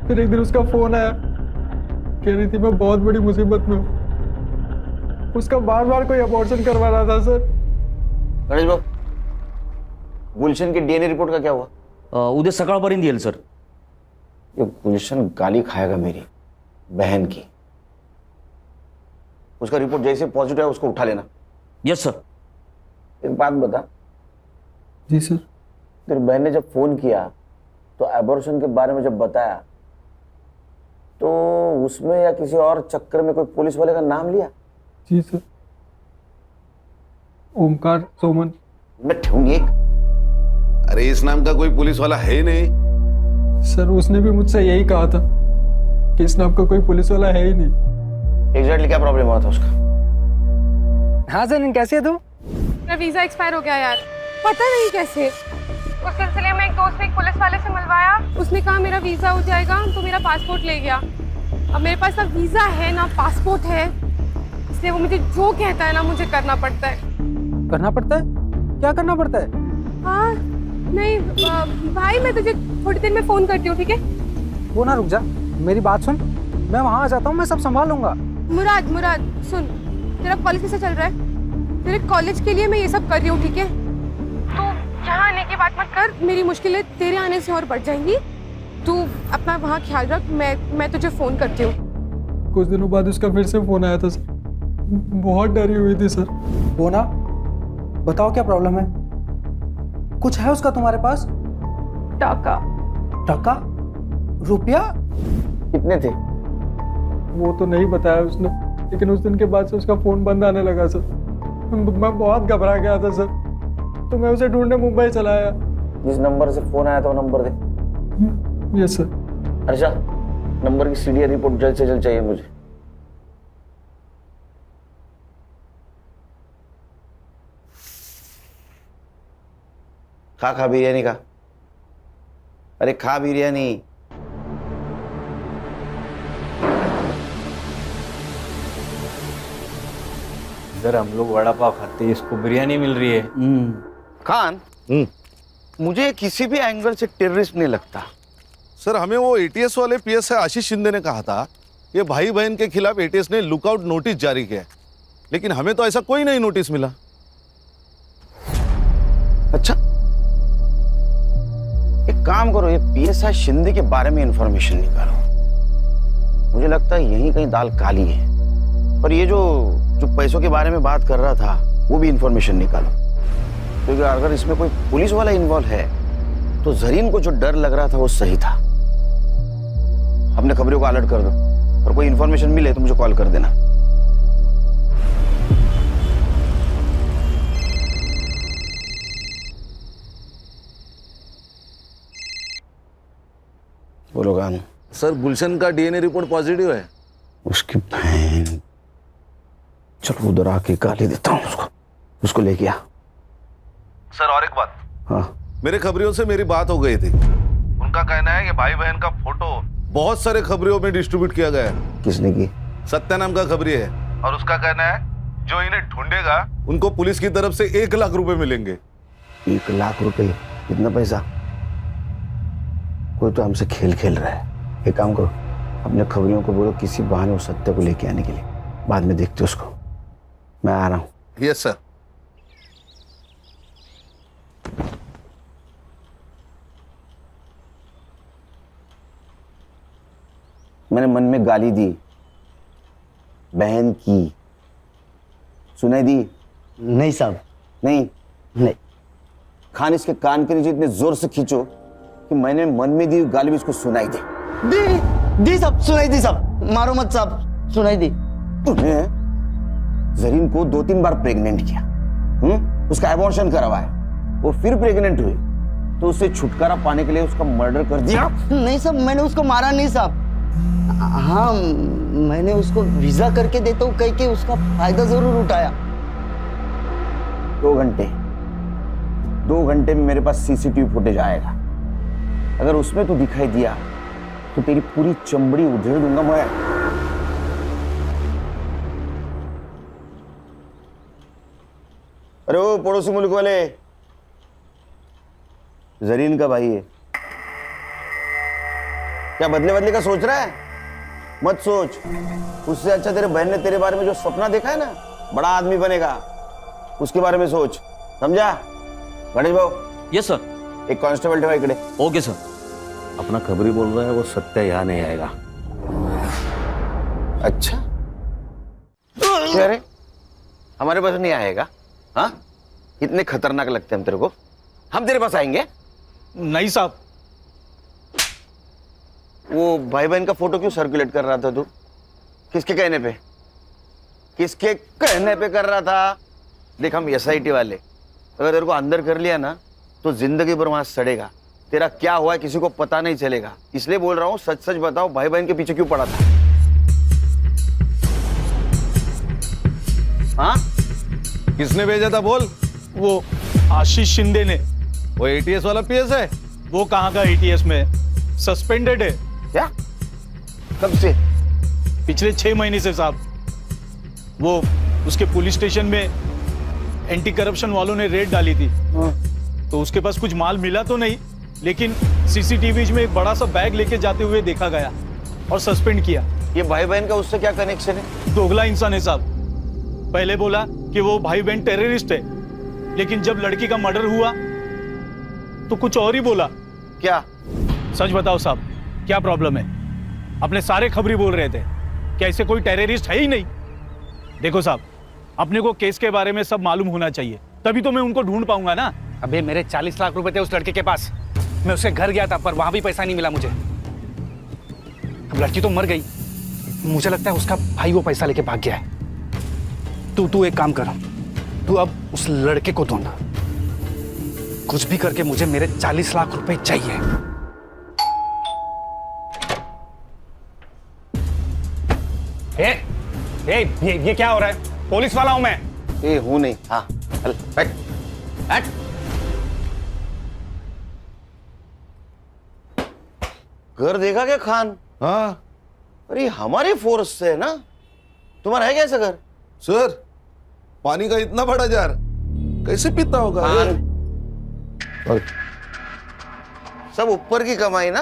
फिर एक दिन उसका फोन आया, कह रही थी मैं बहुत बड़ी मुसीबत में हूँ। उसका बार बार कोई अबॉर्शन करवा रहा था सर। गणेश बाबू, गुलशन की डीएनए रिपोर्ट का क्या हुआ? उद्या सकाळपर्यंत येईल सर। ये गुलशन गाली खाएगा मेरी बहन की। उसका रिपोर्ट जैसे पॉजिटिव है उसको उठा लेना। Yes sir. एक बात बता। जी सर। तेरी बहन ने जब फोन किया तो एबॉर्शन के बारे में जब बताया तो उसमें या किसी और चक्कर में कोई पुलिस वाले का नाम लिया? जी सर, ओमकार सोमन। मैं ठेऊंगी एक। अरे इस नाम का कोई पुलिस वाला है ही नहीं। सर उसने भी मुझसे यही कहा था कि इस नाम का कोई पुलिस वाला है ही नहीं। एग्जैक्टली क्या प्रॉब्लम हुआ था उसका? हाँ सर, कैसे है तू? मेरा वीजा एक्सपायर हो गया यार, पता नहीं कैसे। उस सिलसिले में एक दोस्त ने एक पुलिस वाले से मिलवाया, उसने कहा मेरा वीजा हो जाएगा, तो मेरा पासपोर्ट ले गया। अब मेरे पास ना वीजा है ना पासपोर्ट है, इसलिए वो मुझे जो कहता है ना मुझे करना पड़ता है। करना पड़ता है? क्या करना पड़ता है? हाँ नहीं भाई, मैं तुझे थोड़ी देर में फोन करती हूँ, ठीक है? वो ना रुक जा, मेरी बात सुन, मैं वहाँ आ जाता हूँ, मैं सब संभाल लूंगा। मुराद मुराद सुन, तेरा कॉलेज कैसे चल रहा है? तेरे कॉलेज के लिए मैं ये सब कर रही हूँ, ठीक है? तू यहाँ आने की बात मत कर, मेरी मुश्किलें तेरे आने से और बढ़ जाएंगी। तू अपना वहाँ ख्याल रख, मैं तुझे फोन करती हूँ। कुछ दिनों बाद उसका फिर से फोन आया था सर, बहुत डरी हुई थी सर। वो ना, बताओ क्या प्रॉब्लम है? कुछ है उसका तुम्हारे पास? टाका। टाका? रुपया? कितने थे? वो तो नहीं बताया उसने, लेकिन उस दिन के बाद से उसका फोन बंद आने लगा सर। मैं बहुत घबरा गया था सर, तो मैं उसे ढूंढने मुंबई चला आया। जिस नंबर से फोन आया था वो नंबर दे। Yes sir. अच्छा, नंबर की सीडीआर रिपोर्ट जल्द से जल्द चाहिए मुझे। खा बिरयानी खा। अरे खा बिरयानी। इधर हम लोग वड़ा पाव खाते हैं, इसको बिरयानी मिल रही है। खान, मुझे किसी भी एंगल से टेररिस्ट नहीं लगता। सर हमें वो एटीएस वाले पीएसआई आशीष शिंदे ने कहा था कि भाई बहन के खिलाफ एटीएस ने लुकआउट नोटिस जारी किया है, लेकिन हमें तो ऐसा कोई नहीं नोटिस मिला। अच्छा, एक काम करो, ये पीएसआई शिंदे के बारे में इंफॉर्मेशन निकालो। मुझे लगता है यहीं कहीं दाल काली है। और ये जो पैसों के बारे में बात कर रहा था वो भी इंफॉर्मेशन निकालो, क्योंकि अगर इसमें कोई पुलिस वाला इन्वॉल्व है तो जरीन को जो डर लग रहा था वो सही था। अपने खबरों को अलर्ट कर दो और कोई इंफॉर्मेशन मिले तो मुझे कॉल कर देना। बोलो गान। सर गुलशन का डीएनए रिपोर्ट पॉजिटिव है। उसकी बहन, चलो उधर आके गाली देता हूँ उसको लेके आ। सर और एक बात, हाँ मेरे खबरियों से मेरी बात हो गई थी। उनका कहना है कि भाई बहन का फोटो बहुत सारे खबरियों में डिस्ट्रीब्यूट किया गया है। किसने की? सत्या नाम का खबरी है, और उसका कहना है जो इन्हें ढूंढेगा उनको पुलिस की तरफ से 1 लाख रुपए मिलेंगे। 1 लाख रुपए? कितना पैसा? कोई तो हमसे खेल खेल रहा है। एक काम करो, अपने खबरियों को बोलो किसी बहाने उस सत्य को लेके आने के लिए, बाद में देखते उसको। मैं आ रहा हूँ। Yes sir. मैंने मन में गाली दी, बहन की, सुनाई दी? नहीं साहब, नहीं। खान इसके कान के नीचे इतने जोर से खींचो कि मैंने मन में दी गाली भी इसको सुनाई दे। दी साहब, सुनाई दी साहब, मारो मत साहब, सुनाई दी। तूने जरीन को 2-3 बार प्रेग्नेंट किया, उसका एबॉर्शन करवाया, वो फिर प्रेग्नेंट हुई, तो उससे छुटकारा पाने के लिए उसका मर्डर कर दिया? नहीं साहब, मैंने उसको मारा नहीं साहब। हाँ, मैंने उसको वीजा करके देता हूँ कह के उसका फायदा जरूर उठाया। 2 घंटे में मेरे पास सीसीटीवी फुटेज आएगा। अगर उसमें तू दिखाई दिया तो तेरी पूरी चमड़ी उधेड़ दूंगा मैं। अरे वो पड़ोसी मुल्क वाले, जरीन का भाई है क्या? बदले का सोच रहा है? मत सोच। उससे अच्छा तेरे बहन ने तेरे बारे में जो सपना देखा है ना, बड़ा आदमी बनेगा, उसके बारे में सोच, समझा? गणेश भाऊ। Yes sir. एक कांस्टेबल ठेवा इकडे। Okay sir. अपना खबरी बोल रहा है वो सत्या यहाँ नहीं आएगा। अच्छा, क्या रे, हमारे पास नहीं आएगा? हाँ, इतने खतरनाक लगते हैं हम तेरे को? हम तेरे पास आएंगे? नहीं साहब। वो भाई बहन का फोटो क्यों सर्कुलेट कर रहा था तू? किसके कहने पे? किसके कहने पे कर रहा था? देख, हम एसआईटी वाले, अगर तेरे को अंदर कर लिया ना तो जिंदगी भर वहां सड़ेगा। तेरा क्या हुआ है किसी को पता नहीं चलेगा, इसलिए बोल रहा हूँ सच सच बताओ, भाई बहन के पीछे क्यों पड़ा था? हाँ, किसने भेजा था बोल? वो आशीष शिंदे ने। वो एटीएस वाला पीएस है? वो कहाँ का एटीएस में, सस्पेंडेड है। क्या? कब से? पिछले 6 महीने से साहब। वो उसके पुलिस स्टेशन में एंटी करप्शन वालों ने रेड डाली थी, तो उसके पास कुछ माल मिला तो नहीं, लेकिन सीसीटीवी में एक बड़ा सा बैग लेके जाते हुए देखा गया और सस्पेंड किया। ये भाई बहन का उससे क्या कनेक्शन है? दोगला इंसान है साहब। पहले बोला कि वो भाई बहन टेररिस्ट है, लेकिन जब लड़की का मर्डर हुआ तो कुछ और ही बोला। क्या? सच बताओ साहब, क्या प्रॉब्लम है? अपने सारे खबरी बोल रहे थे कि ऐसे कोई टेररिस्ट है ही नहीं। देखो साहब, अपने को केस के बारे में सब मालूम होना चाहिए, तभी तो मैं उनको ढूंढ पाऊंगा ना। अबे मेरे 40 लाख रुपए थे उस लड़के के पास, मैं उसके घर गया था पर वहां भी पैसा नहीं मिला मुझे। अब लड़की तो मर गई, मुझे लगता है उसका भाई वो पैसा लेके भाग गया है। तू एक काम कर, तू अब उस लड़के को ढूंढ, कुछ भी करके मुझे मेरे 40 लाख रुपए चाहिए। ये क्या हो रहा है? पुलिस वाला हूं मैं। हूं नहीं। हाँ, हट हट। घर देखा क्या खान? हाँ। अरे हमारे फोर्स से है ना, तुम्हारा है कैसा घर? सर, पानी का इतना बड़ा जार कैसे पीता होगा? और सब ऊपर की कमाई ना?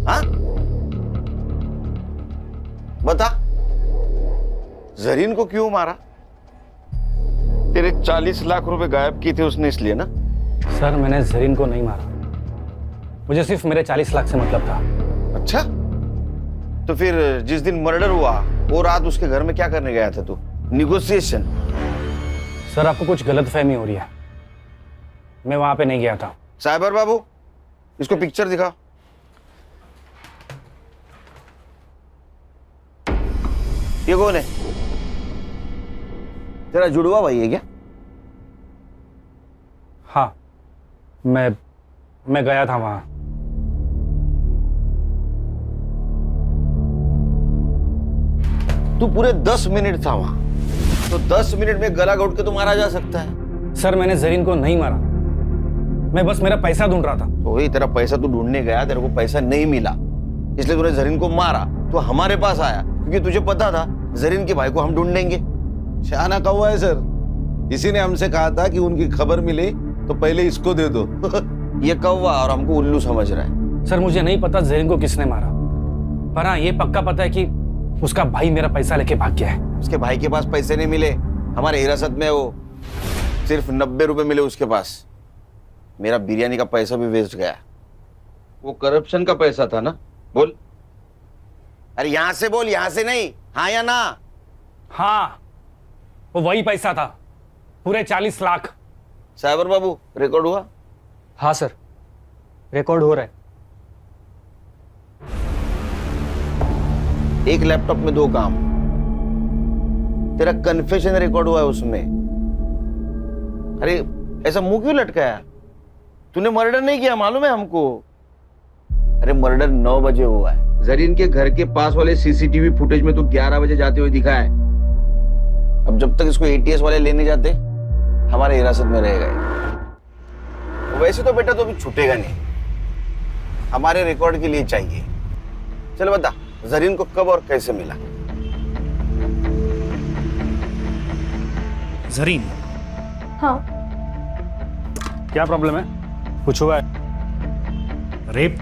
हाँ, बता, जरीन को क्यों मारा? तेरे 40 लाख रुपए गायब किए थे उसने, इसलिए ना? सर, मैंने जरीन को नहीं मारा, मुझे सिर्फ मेरे 40 लाख से मतलब था। अच्छा, तो फिर जिस दिन मर्डर हुआ वो रात उसके घर में क्या करने गया था तू? निगोशिएशन? सर, आपको कुछ गलतफहमी हो रही है, मैं वहां पे नहीं गया था। साइबर बाबू, इसको पिक्चर दिखाओ। ये कौन है? तेरा जुड़वा भाई है क्या? हाँ, मैं गया था वहां। तू पूरे 10 मिनट था वहां, तो 10 मिनट में गला घोट के तो मारा जा सकता है। सर मैंने जरीन को नहीं मारा, मैं बस मेरा पैसा ढूंढ रहा था। तो वही तेरा पैसा तू ढूंढने गया, तेरे को पैसा नहीं मिला, इसलिए तूने जरीन को मारा। तो हमारे पास आया क्योंकि तुझे पता था जरीन के भाई को हम ढूंढ लेंगे। शाना कौवा है सर, किसी ने हमसे कहा था कि उनकी खबर मिले तो पहले इसको दे दो। ये कौवा और हमको उल्लू समझ रहा है। सर मुझे नहीं पता जरीन को किसने मारा, पर हाँ ये पक्का पता है कि उसका भाई मेरा पैसा लेके भाग गया है। उसके भाई के पास पैसे नहीं मिले, हमारे हिरासत में वो सिर्फ 90 रुपए मिले उसके पास। मेरा बिरयानी का पैसा भी वेस्ट गया। वो करप्शन का पैसा था ना? बोल, अरे यहां से बोल, यहां से नहीं, हाँ या ना? हाँ वो वही पैसा था, पूरे 40 लाख। साइबर बाबू रिकॉर्ड हुआ? हाँ सर, रिकॉर्ड हो रहा है। एक लैपटॉप में 2 काम। तेरा कन्फेशन रिकॉर्ड हुआ है उसमें। अरे ऐसा मुंह क्यों लटकाया? तूने मर्डर नहीं किया, मालूम है हमको। अरे मर्डर 9 बजे हुआ है। जरीन के घर के पास वाले सीसीटीवी फुटेज में तू 11 बजे जाते हुए दिखा है। अब जब तक इसको एटीएस वाले लेने जाते, हमारे हिरासत में रहेगा। वैसे तो बेटा तो अभी छूटेगा नहीं, हमारे रिकॉर्ड के लिए चाहिए। चल बता, जरीन को कब और कैसे मिला? जरीन? हाँ। क्या प्रॉब्लम है? कुछ हुआ है? रेप?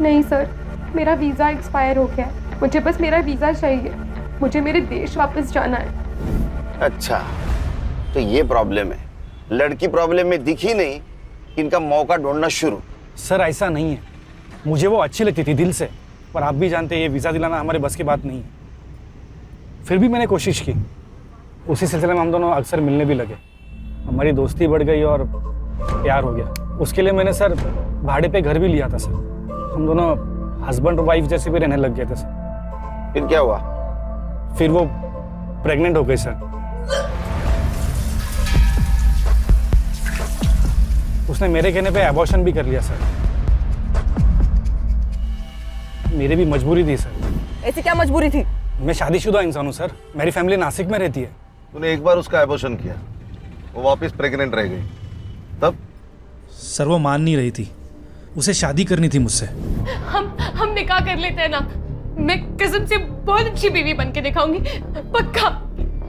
नहीं सर, मेरा वीज़ा एक्सपायर हो गया है। मुझे बस मेरा वीज़ा चाहिए, मुझे मेरे देश वापस जाना है। अच्छा, तो ये प्रॉब्लम है। लड़की प्रॉब्लम में दिखी नहीं, इनका मौका ढूंढना शुरू। सर ऐसा नहीं है, मुझे वो अच्छी लगती थी दिल से, पर आप भी जानते हैं ये वीज़ा दिलाना हमारे बस की बात नहीं है। फिर भी मैंने कोशिश की। उसी सिलसिले में हम दोनों अक्सर मिलने भी लगे, हमारी दोस्ती बढ़ गई और प्यार हो गया। उसके लिए मैंने सर भाड़े पे घर भी लिया था सर। हम दोनों हस्बैंड और वाइफ जैसे भी रहने लग गए थे सर। फिर क्या हुआ? फिर वो प्रेग्नेंट हो गई सर। उसने मेरे कहने पे एबॉर्शन भी कर लिया सर। मेरी भी मजबूरी थी सर। ऐसी क्या मजबूरी थी? मैं शादीशुदा इंसान हूँ सर, मेरी फैमिली नासिक में रहती है। तूने एक बार उसका एबॉर्शन किया, वो वापस प्रेग्नेंट रह गई, तब? सर वो मान नहीं रही थी, उसे शादी करनी थी मुझसे। हम निकाह कर लेते हैं ना, मैं कसम से बहुत अच्छी बीवी बन के दिखाऊंगी, पक्का।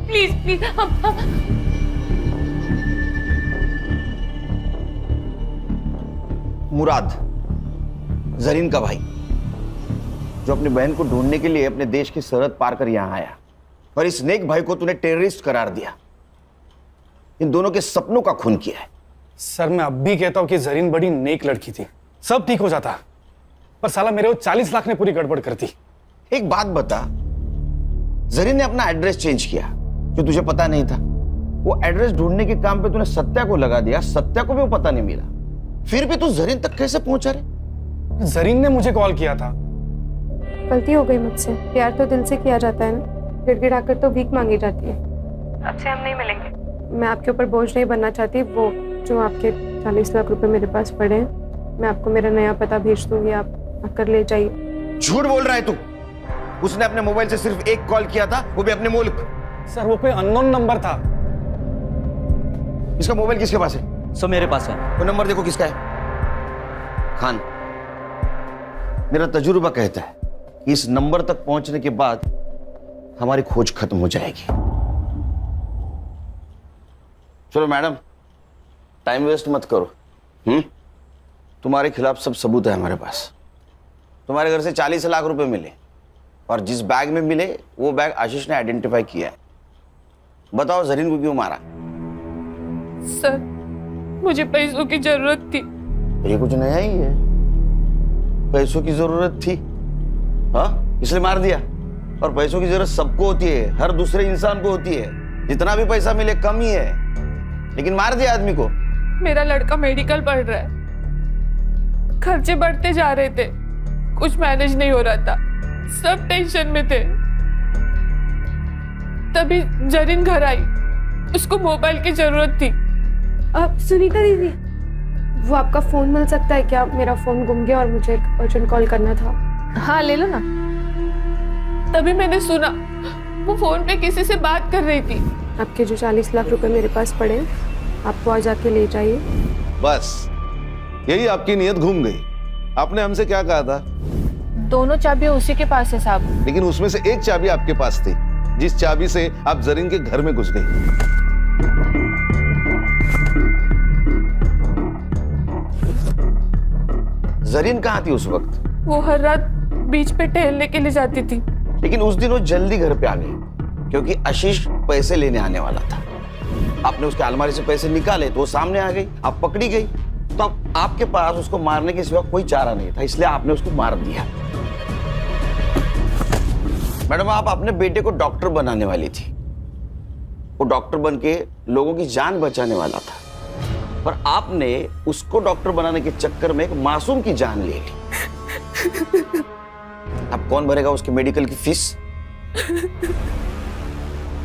प्लीज प्लीज हम। मुराद, जरीन का भाई, जो अपनी बहन को ढूंढने के लिए अपने देश की सरहद पार कर यहां आया, और इस नेक भाई को तूने टेररिस्ट करार दिया। इन दोनों के सपनों का खून किया है। सर मैं अब भी कहता हूँ कि जरीन बड़ी नेक लड़की थी, सब ठीक हो जाता, पर साला मेरे वो 40 लाख ने पूरी गड़बड़ कर दी। एक बात बता, जरीन ने अपना एड्रेस चेंज किया जो तुझे पता नहीं था। वो एड्रेस ढूंढने के काम पे तूने सत्या को लगा दिया, सत्या को भी वो पता नहीं मिला। फिर भी तू जरीन तक कैसे पहुंचा रे? जरीन ने मुझे कॉल किया था। गलती हो गई मुझसे, प्यार तो दिल से किया जाता है ना, गिड़गिड़ाकर तो भीख मांगी जाती है। अब से हम नहीं मिलेंगे। मैं आपके ऊपर बोझ नहीं बनना चाहती। वो जो आपके 40 लाख रुपए मेरे पास पड़े हैं, मैं आपको मेरा नया पता भेज दूंगी, आप आकर ले जाइए। झूठ बोल रहा है तू। उसने अपने मोबाइल से सिर्फ एक कॉल किया था, वो भी अपने मुल्क। सर वो कोई अननोन नंबर था। इसका मोबाइल किसके पास है? सो मेरे पास है। वो नंबर देखो किसका है। खान, मेरा तजुर्बा कहता है कि इस नंबर तक पहुंचने के बाद हमारी खोज खत्म हो जाएगी। चलो मैडम, टाइम वेस्ट मत करो। तुम्हारे खिलाफ सब सबूत है हमारे पास। तुम्हारे घर से 40 लाख रुपए मिले, और जिस बैग में मिले वो बैग आशीष ने आइडेंटिफाई किया है। बताओ जरीन को क्यों मारा? सर मुझे पैसों की जरूरत थी। ये कुछ नया ही है, पैसों की जरूरत थी, हाँ इसलिए मार दिया। और पैसों की जरूरत सबको होती है, हर दूसरे इंसान को होती है। जितना भी पैसा मिले कम ही है, लेकिन मार दिया आदमी को। मेरा लड़का मेडिकल पढ़ रहा है, खर्चे बढ़ते जा रहे थे, कुछ मैनेज नहीं हो रहा था, सब टेंशन में थे। तभी जरीन घर आई, उसको मोबाइल की जरूरत थी। अब सुनीता दीदी, वो आपका फोन मिल सकता है क्या? मेरा फोन गुम गया और मुझे एक अर्जेंट कॉल करना था। हाँ ले लो ना। तभी मैंने सुना वो फोन पे किसी से बात कर रही थी। आपके जो 40 लाख रुपए मेरे पास पड़े आप वो आज जाके ले जाइए। बस यही आपकी नीयत घूम गई। आपने हमसे क्या कहा था? दोनों चाबियां उसी के पास है साहब। लेकिन उसमें से एक चाबी आपके पास थी, जिस चाबी से आप जरीन के घर में घुस गई। जरीन कहाँ थी उस वक्त? वो हर रात बीच पे टहलने के लिए जाती थी। लेकिन उस दिन वो जल्दी घर पे आ गई क्योंकि आशीष पैसे लेने आने वाला था। आपने उसके अलमारी से पैसे निकाले तो वो सामने आ गई, आप पकड़ी गई। तो अब आपके पास उसको मारने के सिवा कोई चारा नहीं था, इसलिए आपने उसको मार दिया। मैडम, आप अपने बेटे को डॉक्टर बनाने वाली थी। वो डॉक्टर बन के लोगों की जान बचाने वाला था, पर आपने उसको डॉक्टर बनाने के चक्कर में एक मासूम की जान ले ली। अब कौन भरेगा उसके मेडिकल की फीस?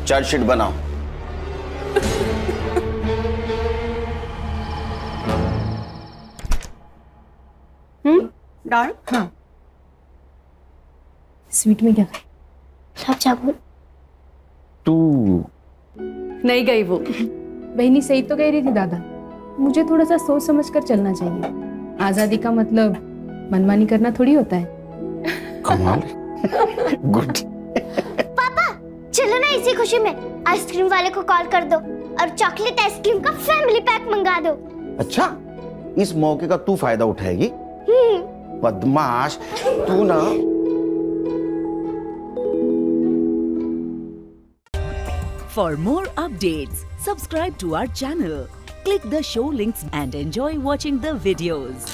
चार्जशीट बनाओ। डॉल हाँ स्वीट में क्या चाबू तू नहीं गई वो। बहनी सही तो कह रही थी दादा, मुझे थोड़ा सा सोच समझ कर चलना चाहिए। आजादी का मतलब मनमानी करना थोड़ी होता है। कमाल। गुड। पापा चलो ना, इसी खुशी में आइसक्रीम वाले को कॉल कर दो और चॉकलेट आइसक्रीम का फैमिली पैक मंगा दो। अच्छा, इस मौके का तू फायदा उठाएगी? बदमाश तू ना। For more updates, subscribe to our channel, click the show links and enjoy watching the videos.